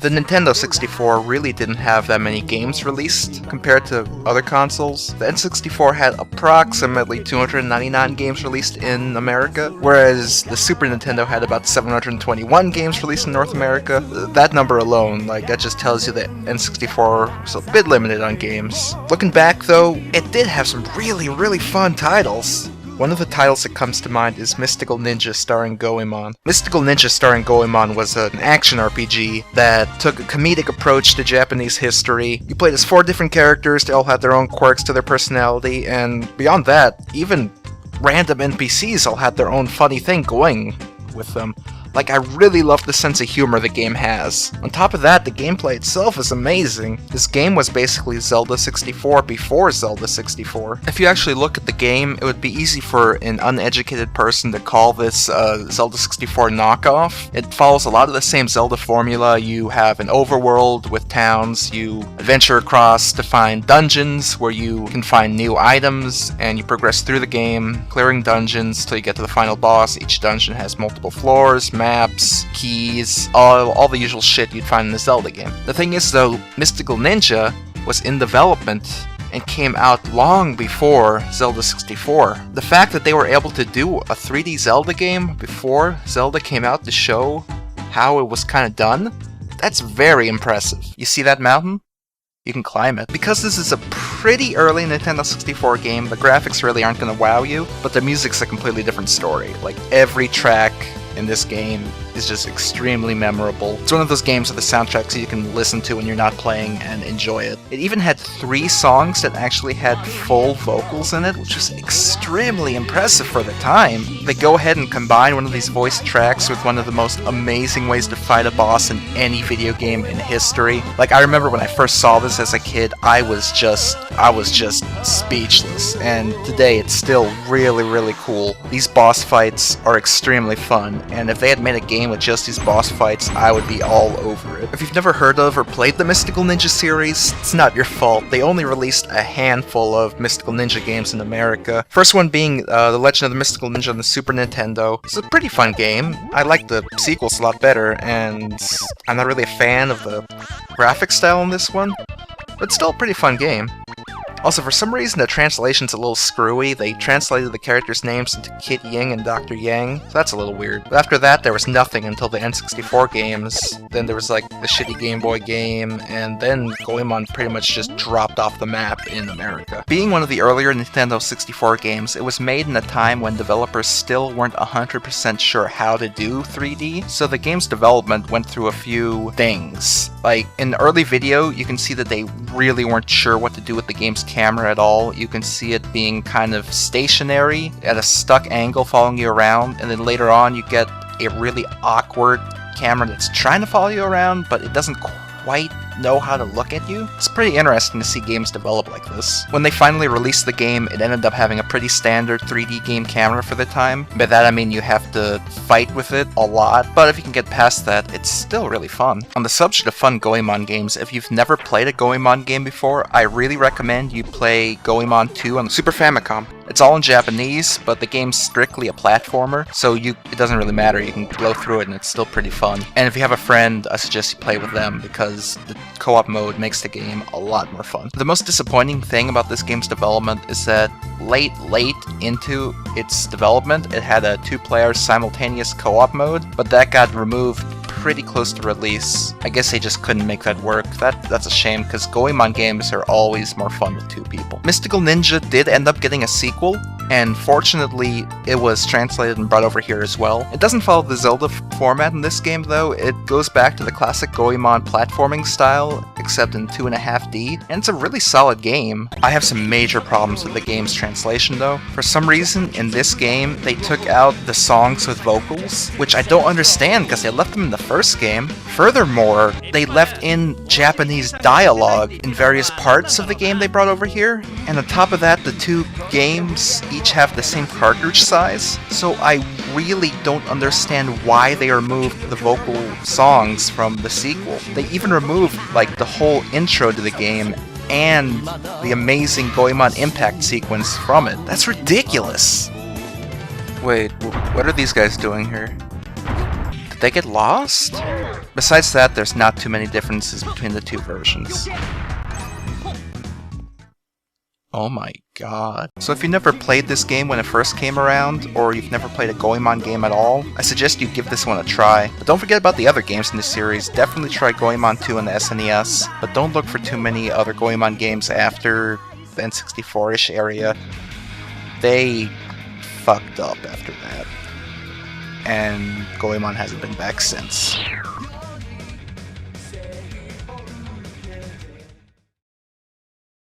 The Nintendo 64 really didn't have that many games released compared to other consoles. The N64 had approximately 299 games released in America, whereas the Super Nintendo had about 721 games released in North America. That number alone, that just tells you that N64 was a bit limited on games. Looking back though, it did have some really fun titles. One of the titles that comes to mind is Mystical Ninja starring Goemon. Mystical Ninja starring Goemon was an action RPG that took a comedic approach to Japanese history. You played as 4 different characters, they all had their own quirks to their personality, and beyond that, even random NPCs all had their own funny thing going with them. I really love the sense of humor the game has. On top of that, the gameplay itself is amazing. This game was basically Zelda 64 before Zelda 64. If you actually look at the game, it would be easy for an uneducated person to call this Zelda 64 knockoff. It follows a lot of the same Zelda formula. You have an overworld with towns, you adventure across to find dungeons where you can find new items, and you progress through the game, clearing dungeons till you get to the final boss. Each dungeon has multiple floors, maps, keys, all the usual shit you'd find in the Zelda game. The thing is though, Mystical Ninja was in development and came out long before Zelda 64. The fact that they were able to do a 3D Zelda game before Zelda came out to show how it was kind of done, that's very impressive. You see that mountain? You can climb it. Because this is a pretty early Nintendo 64 game, the graphics really aren't going to wow you, but the music's a completely different story. Every track in this game is just extremely memorable. It's one of those games with the soundtracks you can listen to when you're not playing and enjoy it. It even had 3 songs that actually had full vocals in it, which was extremely impressive for the time. They go ahead and combine one of these voice tracks with one of the most amazing ways to fight a boss in any video game in history. I remember when I first saw this as a kid, I was just speechless, and today it's still really cool. These boss fights are extremely fun, and if they had made a game with just these boss fights, I would be all over it. If you've never heard of or played the Mystical Ninja series, it's not your fault. They only released a handful of Mystical Ninja games in America. First one being The Legend of the Mystical Ninja on the Super Nintendo. It's a pretty fun game. I like the sequels a lot better, and I'm not really a fan of the graphic style in this one, but still a pretty fun game. Also, for some reason, the translation's a little screwy. They translated the characters' names into Kid Ying and Dr. Yang, so that's a little weird. But after that, there was nothing until the N64 games. Then there was the shitty Game Boy game, and then Goemon pretty much just dropped off the map in America. Being one of the earlier Nintendo 64 games, it was made in a time when developers still weren't 100% sure how to do 3D, so the game's development went through a few things. In the early video, you can see that they really weren't sure what to do with the game's camera at all. You can see it being kind of stationary at a stuck angle following you around, and then later on you get a really awkward camera that's trying to follow you around, but it doesn't quite know how to look at you. It's pretty interesting to see games develop like this. When they finally released the game, it ended up having a pretty standard 3D game camera for the time. By that I mean you have to fight with it a lot, but if you can get past that, it's still really fun. On the subject of fun Goemon games, if you've never played a Goemon game before, I really recommend you play Goemon 2 on the Super Famicom. It's all in Japanese, but the game's strictly a platformer, so it doesn't really matter, you can blow through it and it's still pretty fun. And if you have a friend, I suggest you play with them, because the co-op mode makes the game a lot more fun. The most disappointing thing about this game's development is that late into its development, it had a 2-player simultaneous co-op mode, but that got removed pretty close to release. I guess they just couldn't make that work. That's a shame, because Goemon games are always more fun with 2 people. Mystical Ninja did end up getting a sequel, and fortunately it was translated and brought over here as well. It doesn't follow the Zelda format in this game though. It goes back to the classic Goemon platforming style, except in 2.5D, and it's a really solid game. I have some major problems with the game's translation though. For some reason in this game they took out the songs with vocals, which I don't understand because they left them in the first game. Furthermore, they left in Japanese dialogue in various parts of the game they brought over here, and on top of that the 2 games each have the same cartridge size, so I really don't understand why they removed the vocal songs from the sequel. They even removed the whole intro to the game and the amazing Goemon impact sequence from it. That's ridiculous! Wait, what are these guys doing here? Did they get lost? Besides that, there's not too many differences between the two versions. Oh my god. So if you never played this game when it first came around, or you've never played a Goemon game at all, I suggest you give this one a try. But don't forget about the other games in the series. Definitely try Goemon 2 on the SNES, but don't look for too many other Goemon games after the N64-ish area. They fucked up after that. And Goemon hasn't been back since.